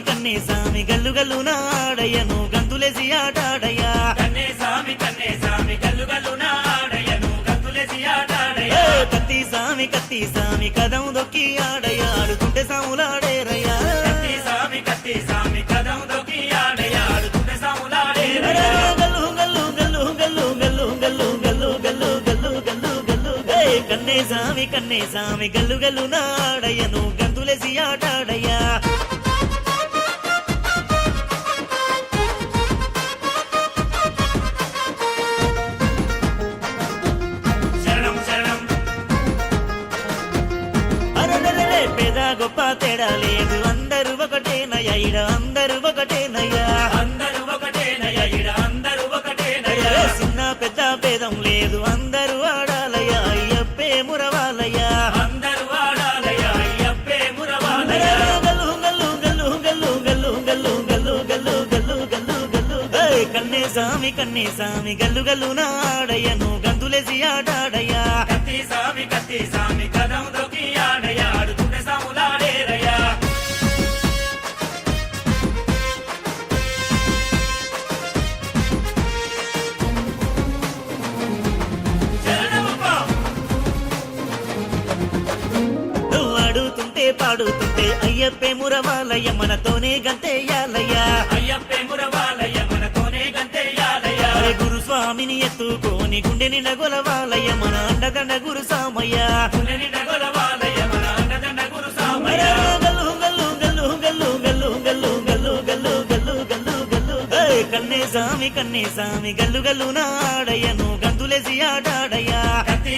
కన్నే సామి గల్లు గల్లు నాడయ్యను గంతులేసి ఆటాడయ్యా కన్నే సామి గల్లు గల్లు నాడయ్యను గంతులేసి ఆటాడయ్యా కత్తి సామి కదం దొక్కి ఆడయ్యా ఆడుతుంటే సాములాడేరయ్యా కత్తి సామి కదం దొక్కి ఆడయ్యా ఆడుతుంటే సాములాడేరయ్యా గల్లు గల్లు గల్లు గల్లు గల్లు గల్లు గల్లు గల్లు గల్లు గల్లు గల్లు కన్నే సామి గల్లు గల్లు నాడయ్యను గంతులేసి ఆటాడయ్యా గొప్ప తేడా లేదు అందరూ ఒకటేనయ్యా ఈడ అందరూ ఒకటేనయ్యా అందరూ ఒకటేనయ్యా చిన్న పెద్ద భేదం లేదు అందరూ ఆడాలయ్యా అయ్యప్పే మురవాలయ్యా అందరూ ఆడాలయ్యా అయ్యప్పే మురవాలయ్యా గల్లు గల్లు గల్లు గల్లు గల్లు గల్లు గల్లు గల్లు గల్లు గల్లు గల్లు కన్నే సామి గల్లు గల్లు నాడయ్యను గంతులేసి ఆడాడయ్యా కత్తి సామి కదం దొక్కి ఆడయ్యా ఆడుతుంటే సాములాడేరయ్యా నువ్వు ఆడుతుంటే పాడుతుంటే అయ్యప్పే మురవాలయ్య మనతోనే గంతేయాలయ్యా అయ్యప్పే మురవాలయ్య మనతోనే గంతేయాలయ్యా గురుస్వామిని ఎత్తుకోని గుండె నిండ గొలవాలయ్య మన అండదండ గురు సామయ్య గొలవాలయ్య మన అండదండ గురు సామయ్య గల్లు గల్లు గల్లు గల్లు గల్లు గల్లు గల్లు గల్లు గల్లు గల్లు గల్లు కన్నే సామి గల్లు గల్లు నాడయ్యను గంతులేసి ఆడాడయ్యా కత్తి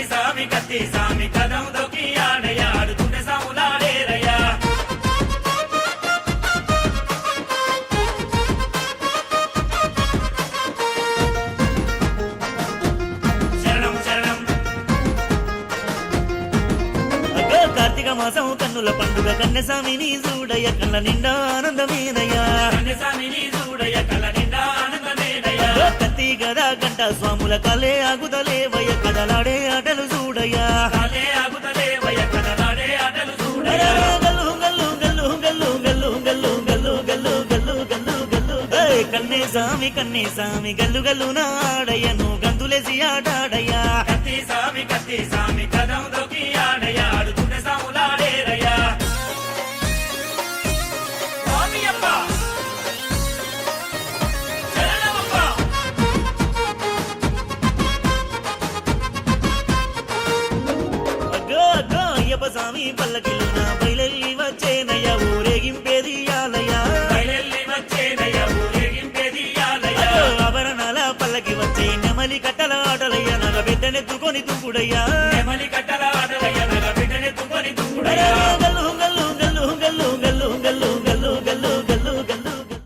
సామి కదం దొక్కి ఆడయ్యా ఆడుతుంటే సాములాడేరయ్యా కార్తీక మాసం కన్నుల పండుగ కన్నెసామిని చూడయ్య కళ్ళ నిండా ఆనందమేనయ్యా కన్నెసామిని చూడయ్య కళ్ళ నిండా ఆనందమేనయ్యా కత్తి గదా గంట స్వాముల కలే ఆగుతలేవయ్య కదలాడే ఆటలు చూడయ్యా కాలే ఆగుతలేవయ్య కదలాడే ఆటలు చూడయ్యా గల్లు గల్లు గల్లు గల్లు గల్లు గల్లు గల్లు గల్లు గల్లు గల్లు గల్లు కన్నే సామి గల్లు గల్లు నాడయ్యను గంతులేసి ఆడాడయ్యా కత్తి సామి కదం దొక్కి ఆడయ్యా ఆడుతుంటే సాములాడేరయ్యా స్వామియప్ప శరణమప్ప అగ్గో అయ్యప్ప స్వామి పల్లకిలోన బయలెల్లి వచ్చేనయ్యా ఊరేగింపేదియాలయ్యా బయలెల్లి వచ్చేనయ్యా ఊరేగింపేదియాలయ్యా ఆభరణాల పల్లకి వచ్చే నెమలి కట్టల ఆటలయ్యా నగ బిడ్డనెత్తుకొని తుంపుడయ్యా నెమలి కట్ట